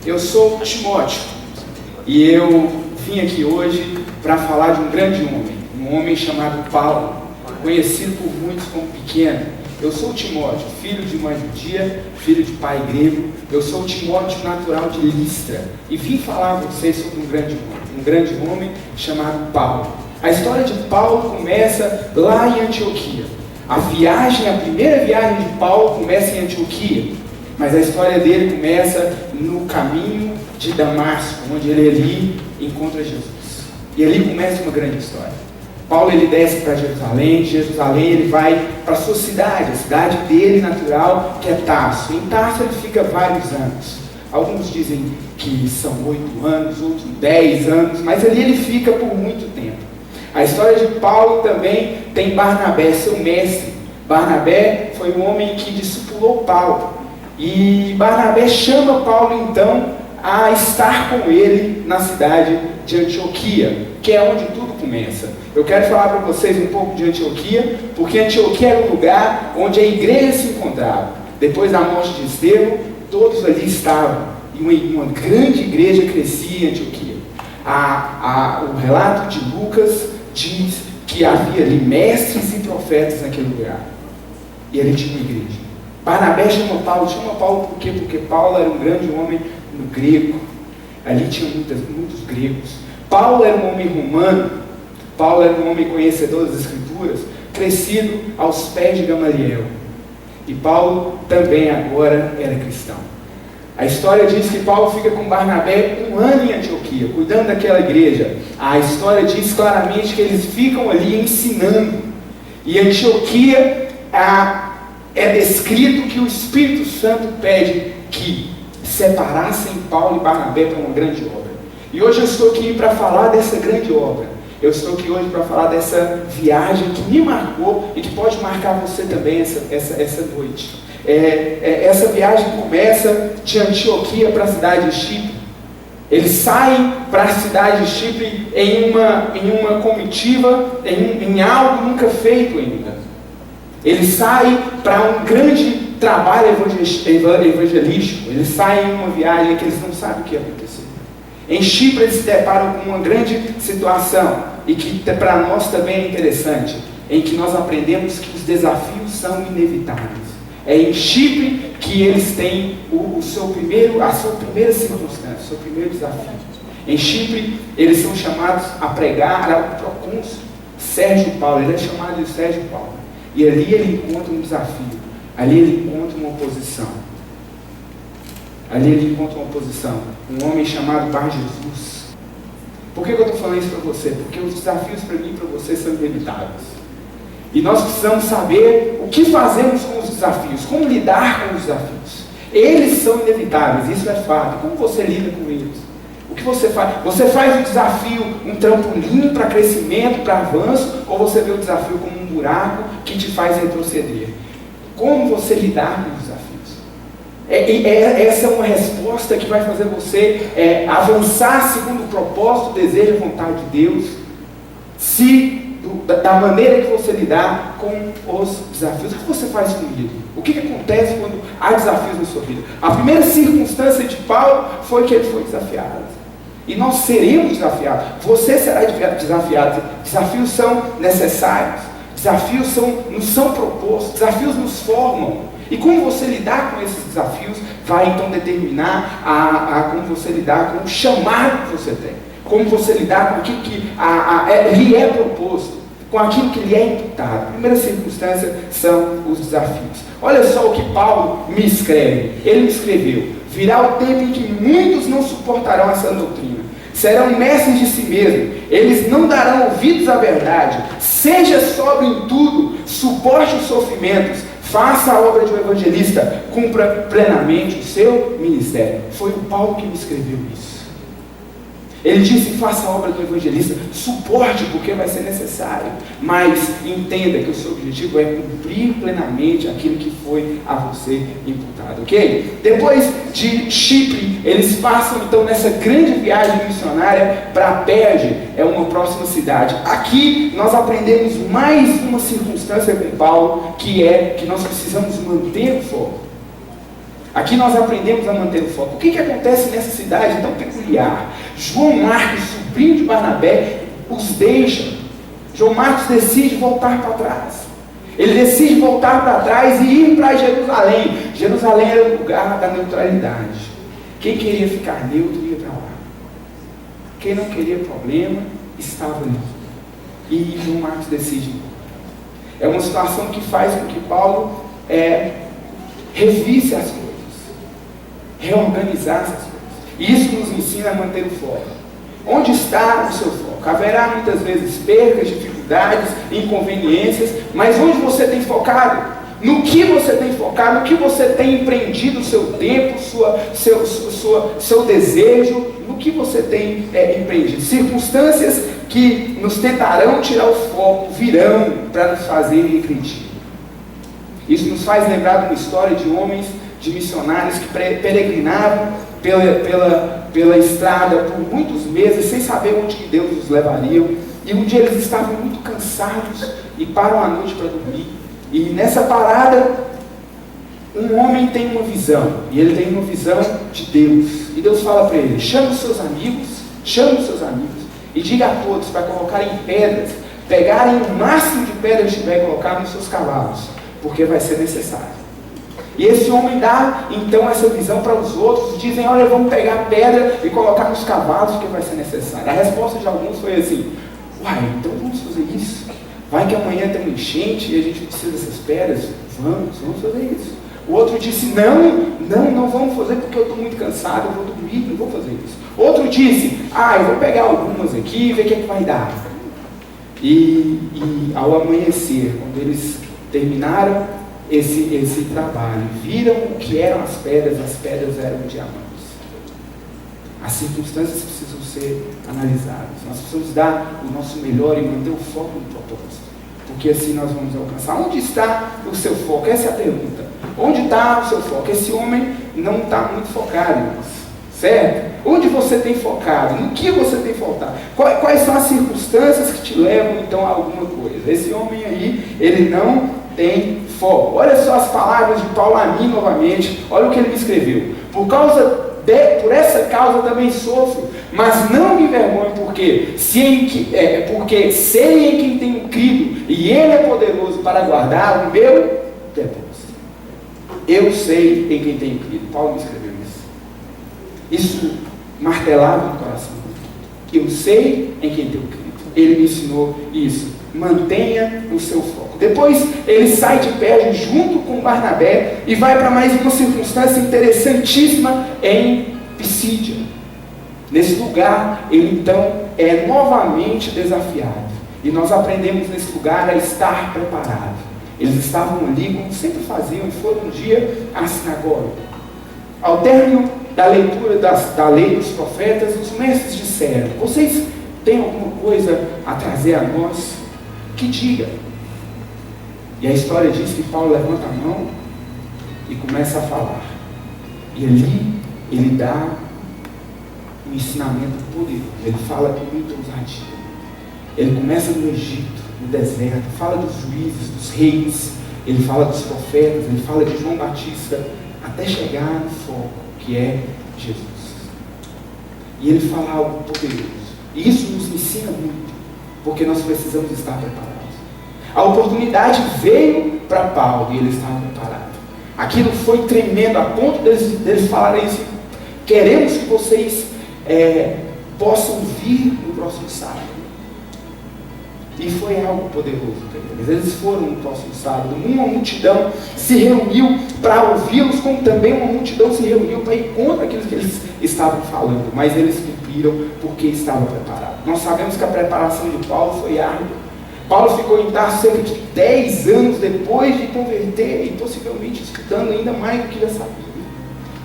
Eu sou Timóteo e eu vim aqui hoje para falar de um grande homem, um homem chamado Paulo, conhecido por muitos como pequeno. Eu sou Timóteo, filho de uma judia, filho de pai grego. Eu sou Timóteo natural de Listra e vim falar a vocês sobre um grande homem chamado Paulo. A história de Paulo começa lá em Antioquia. A primeira viagem de Paulo começa em Antioquia, mas a história dele começa no caminho de Damasco, onde ele ali encontra Jesus. E ali começa uma grande história. Paulo ele desce para Jerusalém, de Jerusalém ele vai para a sua cidade, a cidade dele natural, que é Tarso. Em Tarso ele fica vários anos. Alguns dizem que são 8 anos, outros 10 anos, mas ali ele fica por muito tempo. A história de Paulo também tem Barnabé, seu mestre. Barnabé foi o homem que discipulou Paulo. E Barnabé chama Paulo então a estar com ele na cidade de Antioquia, que é onde tudo começa. Eu quero falar para vocês um pouco de Antioquia, porque Antioquia era um lugar onde a igreja se encontrava. Depois da morte de Estevão, todos ali estavam, e uma grande igreja crescia em Antioquia. O relato de Lucas diz que havia ali mestres e profetas naquele lugar, e ali tinha uma igreja. Barnabé chama Paulo por quê? Porque Paulo era um grande homem no grego, ali tinha muitos gregos. Paulo era um homem romano, Paulo era um homem conhecedor das Escrituras, crescido aos pés de Gamaliel. E Paulo também agora era cristão. A história diz que Paulo fica com Barnabé 1 ano em Antioquia, cuidando daquela igreja. A história diz claramente que eles ficam ali ensinando. E Antioquia é descrito que o Espírito Santo pede que separassem Paulo e Barnabé para uma grande obra. E hoje eu estou aqui para falar dessa grande obra. Eu estou aqui hoje para falar dessa viagem que me marcou e que pode marcar você também essa noite. Essa viagem começa de Antioquia para a cidade de Chipre. Eles saem para a cidade de Chipre em uma comitiva, em algo nunca feito ainda. Eles saem para um grande trabalho evangelístico. Eles saem em uma viagem que eles não sabem o que ia acontecer. Em Chipre eles se deparam com uma grande situação, e que para nós também é interessante, em que nós aprendemos que os desafios são inevitáveis. É em Chipre que eles têm a sua primeira circunstância, o seu primeiro desafio. Em Chipre eles são chamados a pregar ao procônsul Sérgio Paulo. Ele é chamado de Sérgio Paulo. E ali ele encontra um desafio, ali ele encontra uma oposição. Um homem chamado Bar Jesus. Por que eu estou falando isso para você? Porque os desafios para mim e para você são inevitáveis. E nós precisamos saber o que fazemos com os desafios, como lidar com os desafios. Eles são inevitáveis, isso é fato. Como você lida com eles? O que você faz? Você faz o desafio um trampolim para crescimento, para avanço, ou você vê o desafio como um buraco que te faz retroceder? Como você lidar com os desafios? Essa é uma resposta que vai fazer você avançar segundo o propósito, o desejo e a vontade de Deus, da maneira que você lidar com os desafios. O que você faz com ele? O que acontece quando há desafios na sua vida? A primeira circunstância de Paulo foi que ele foi desafiado. E nós seremos desafiados. Você será desafiado. Desafios são necessários. Desafios nos são propostos. Desafios nos formam. E como você lidar com esses desafios vai então determinar como você lidar com o chamado que você tem. Como você lidar com aquilo que lhe é proposto, com aquilo que lhe é imputado. A primeira circunstância são os desafios. Olha só o que Paulo me escreve. Ele me escreveu: virá o tempo em que muitos não suportarão essa doutrina. Serão mestres de si mesmos. Eles não darão ouvidos à verdade. Seja sóbrio em tudo, suporte os sofrimentos, faça a obra de um evangelista, cumpra plenamente o seu ministério. Foi o Paulo que me escreveu isso. Ele disse: faça a obra do evangelista, suporte porque vai ser necessário, mas entenda que o seu objetivo é cumprir plenamente aquilo que foi a você imputado, ok? Depois de Chipre, eles passam então nessa grande viagem missionária para Perge, é uma próxima cidade. Aqui nós aprendemos mais uma circunstância com Paulo, que é que nós precisamos manter o foco. Aqui nós aprendemos a manter o foco. O que acontece nessa cidade tão peculiar? João Marcos, sobrinho de Barnabé, os deixa. João Marcos decide voltar para trás. Ele decide voltar para trás e ir para Jerusalém. Jerusalém era o lugar da neutralidade. Quem queria ficar neutro ia para lá. Quem não queria problema, estava ali. E João Marcos decide ir. É uma situação que faz com que Paulo revise as coisas, reorganizar essas coisas. E isso nos ensina a manter o foco. Onde está o seu foco? Haverá muitas vezes percas, dificuldades, inconveniências, mas onde você tem focado? No que você tem focado? No que você tem empreendido o seu tempo, seu desejo? No que você tem empreendido? Circunstâncias que nos tentarão tirar o foco virão para nos fazer regredir. Isso nos faz lembrar de uma história de homens, de missionários que peregrinavam pela estrada por muitos meses, sem saber onde que Deus os levaria. E um dia eles estavam muito cansados e param à noite para dormir. E nessa parada, um homem tem uma visão, e ele tem uma visão de Deus. E Deus fala para ele: chame os seus amigos, e diga a todos para colocarem pedras, pegarem o máximo de pedras que tiver e colocar nos seus cavalos, porque vai ser necessário. E esse homem dá então essa visão para os outros, dizem: olha, vamos pegar pedra e colocar nos cavalos, porque vai ser necessário. A resposta de alguns foi assim: uai, então vamos fazer isso? Vai que amanhã tem uma enchente e a gente precisa dessas pedras? Vamos fazer isso. O outro disse: não vamos fazer porque eu estou muito cansado, eu vou dormir, não vou fazer isso. Outro disse: eu vou pegar algumas aqui e ver o que é que vai dar. E ao amanhecer, quando eles terminaram esse trabalho, viram o que eram as pedras eram diamantes. As circunstâncias precisam ser analisadas. Nós precisamos dar o nosso melhor e manter o foco no propósito, porque assim nós vamos alcançar. Onde está o seu foco? Essa é a pergunta. Onde está o seu foco? Esse homem não está muito focado, irmãos. Certo? Onde você tem focado? No que você tem focado? Quais são as circunstâncias que te levam então a alguma coisa? Esse homem aí, ele não tem foco. Olha só as palavras de Paulo a mim novamente. Olha o que ele me escreveu. Por essa causa também sofro, mas não me envergonho, porque sei em quem tenho crido, e Ele é poderoso para guardar o meu depósito. Eu sei em quem tenho crido. Paulo me escreveu isso. Isso martelava no coração. Eu sei em quem tenho crido. Ele me ensinou isso. Mantenha o seu foco. Depois ele sai de Perge junto com Barnabé e vai para mais uma circunstância interessantíssima em Pisídia. Nesse lugar ele então é novamente desafiado, e nós aprendemos nesse lugar a estar preparado. Eles estavam ali como sempre faziam, e foram um dia à sinagoga. Ao término da leitura da lei dos profetas, os mestres disseram: vocês têm alguma coisa a trazer a nós? Que diga. E a história diz que Paulo levanta a mão e começa a falar. E ali ele dá um ensinamento poderoso. Ele fala com muita ousadia. Ele começa no Egito, no deserto, fala dos juízes, dos reis, ele fala dos profetas, ele fala de João Batista, até chegar no foco, que é Jesus. E ele fala algo poderoso. E isso nos ensina muito, porque nós precisamos estar preparados. A oportunidade veio para Paulo e ele estava preparado. Aquilo foi tremendo, a ponto deles falarem assim: queremos que vocês possam vir no próximo sábado. E foi algo poderoso para eles. Eles foram no próximo sábado. Uma multidão se reuniu para ouvi-los, como também uma multidão se reuniu para ir contra aquilo que eles estavam falando. Mas eles cumpriram porque estavam preparados. Nós sabemos que a preparação de Paulo foi árdua. Paulo ficou em Tarso cerca de 10 anos depois de converter, e possivelmente estudando ainda mais do que já sabia.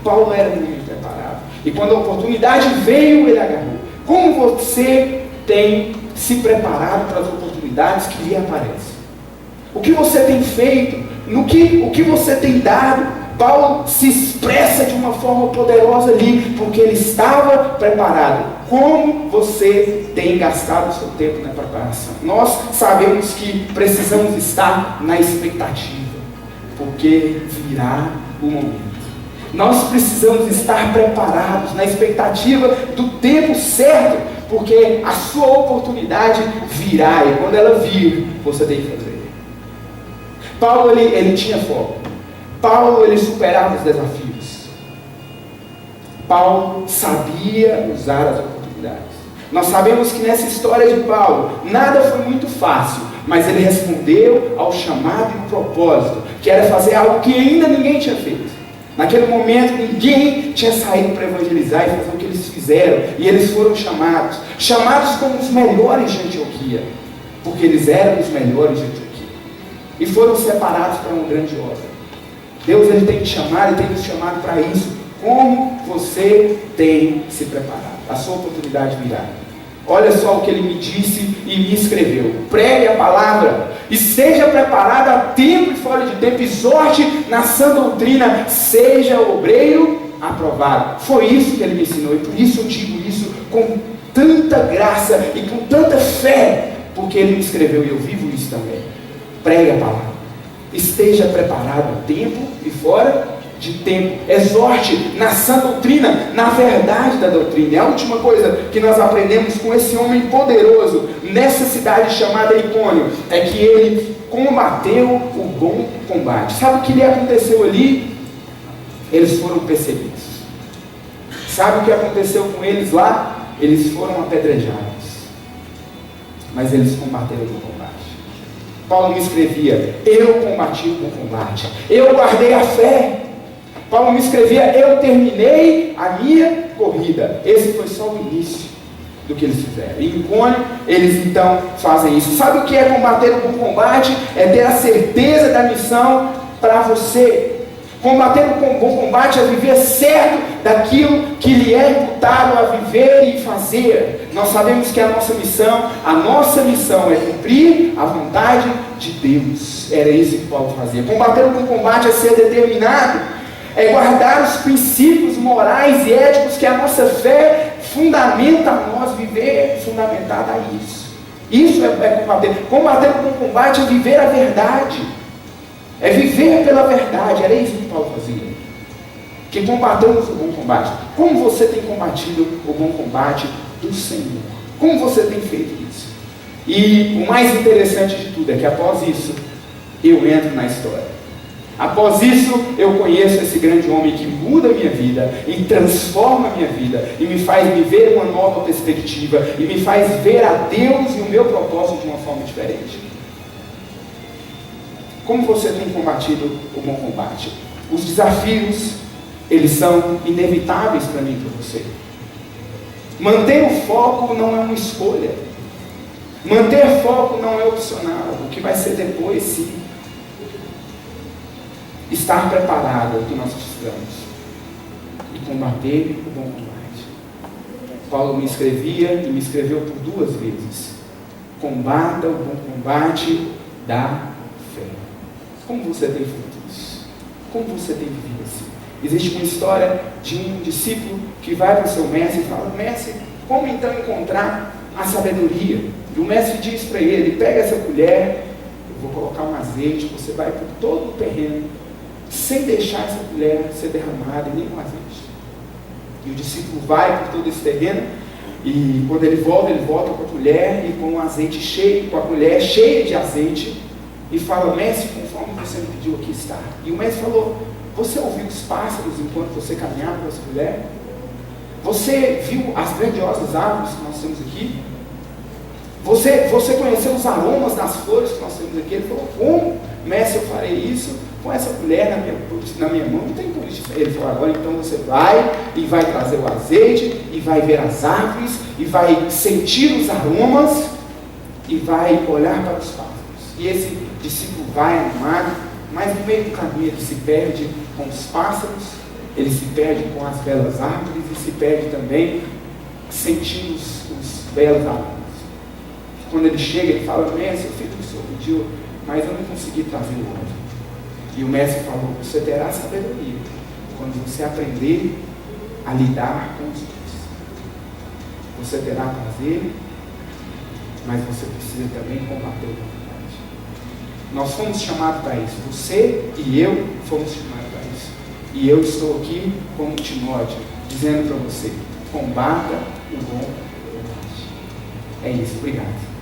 Paulo era muito preparado. E quando a oportunidade veio, ele agarrou. Como você tem se preparado para as oportunidades que lhe aparecem? O que você tem feito? O que você tem dado? Paulo se expressa de uma forma poderosa ali, porque ele estava preparado. Como você tem gastado o seu tempo na preparação? Nós sabemos que precisamos estar na expectativa, porque virá o momento. Nós precisamos estar preparados, na expectativa do tempo certo, porque a sua oportunidade virá, e quando ela vir, você tem que fazer. Paulo, ele tinha foco. Paulo, ele superava os desafios. Paulo sabia usar as oportunidades. Nós sabemos que nessa história de Paulo, nada foi muito fácil, mas ele respondeu ao chamado e ao propósito, que era fazer algo que ainda ninguém tinha feito. Naquele momento, ninguém tinha saído para evangelizar e fazer o que eles fizeram. E eles foram chamados como os melhores de Antioquia, porque eles eram os melhores de Antioquia. E foram separados para uma grande obra. Deus, ele tem que chamar, ele tem nos chamado para isso. Como você tem se preparado? A sua oportunidade virá. Olha só o que ele me disse e me escreveu. Pregue a palavra, esteja preparado a tempo e fora de tempo, exorte na sã doutrina, seja obreiro aprovado. Foi isso que ele me ensinou, e por isso eu digo isso com tanta graça e com tanta fé, porque ele me escreveu e eu vivo isso também. Pregue a palavra, esteja preparado a tempo e fora de tempo, exorte na sã doutrina, na verdade da doutrina. E a última coisa que nós aprendemos com esse homem poderoso nessa cidade chamada Icônio é que ele combateu o bom combate. Sabe o que lhe aconteceu ali? Eles foram perseguidos. Sabe o que aconteceu com eles lá? Eles foram apedrejados, mas eles combateram o bom combate. Paulo me escrevia: eu combati o bom combate, eu guardei a fé. Paulo me escrevia: eu terminei a minha corrida. Esse foi só o início do que eles fizeram. E em Icônio, eles então fazem isso. Sabe o que é combater o bom combate? É ter a certeza da missão para você. Combater o bom combate é viver certo daquilo que lhe é imputado a viver e fazer. Nós sabemos que a nossa missão é cumprir a vontade de Deus. Era isso que Paulo fazia. Combater o bom combate é ser determinado, é guardar os princípios morais e éticos que a nossa fé fundamenta a nós viver, fundamentada a isso. Isso é combater. Combater o bom combate é viver a verdade. É viver pela verdade. Era isso que Paulo fazia. Que combatamos o bom combate. Como você tem combatido o bom combate do Senhor? Como você tem feito isso? E o mais interessante de tudo é que após isso, eu entro na história. Após isso, eu conheço esse grande homem que muda a minha vida e transforma a minha vida e me faz viver uma nova perspectiva e me faz ver a Deus e o meu propósito de uma forma diferente. Como você tem combatido o bom combate? Os desafios, eles são inevitáveis para mim e para você. Manter o foco não é uma escolha. Manter foco não é opcional. O que vai ser depois, sim. Estar preparado é o que nós precisamos. E combater o bom combate. Paulo me escrevia e me escreveu por 2 vezes. Combata o bom combate da fé. Como você tem feito isso? Como você tem vivido assim? Existe uma história de um discípulo que vai para o seu mestre e fala: mestre, como então encontrar a sabedoria? E o mestre diz para ele: pega essa colher, eu vou colocar um azeite, você vai por todo o terreno, sem deixar essa colher ser derramada em nenhum azeite. E o discípulo vai por todo esse terreno, e quando ele volta com a colher e com o azeite cheio, com a colher cheia de azeite, e fala: mestre, conforme você me pediu, aqui está. E o mestre falou: você ouviu os pássaros enquanto você caminhava com essa colher? Você viu as grandiosas árvores que nós temos aqui? Você conheceu os aromas das flores que nós temos aqui? Ele falou: como, mestre, eu farei isso com essa colher na minha mão? Não tem como isso. Ele falou: agora então você vai e vai trazer o azeite, e vai ver as árvores, e vai sentir os aromas, e vai olhar para os pássaros. E esse discípulo vai animado, mas no meio do caminho ele se perde com os pássaros, ele se perde com as belas árvores, e se perde também sentindo os belos aromas. Quando ele chega, ele fala: mestre, eu fiz o que o senhor pediu, mas eu não consegui trazer o outro. E o mestre falou: você terá sabedoria quando você aprender a lidar com os dois. Você terá prazer, mas você precisa também combater o combate. Nós fomos chamados para isso. Você e eu fomos chamados para isso. E eu estou aqui como Timóteo, dizendo para você, combata o bom combate. É isso, obrigado.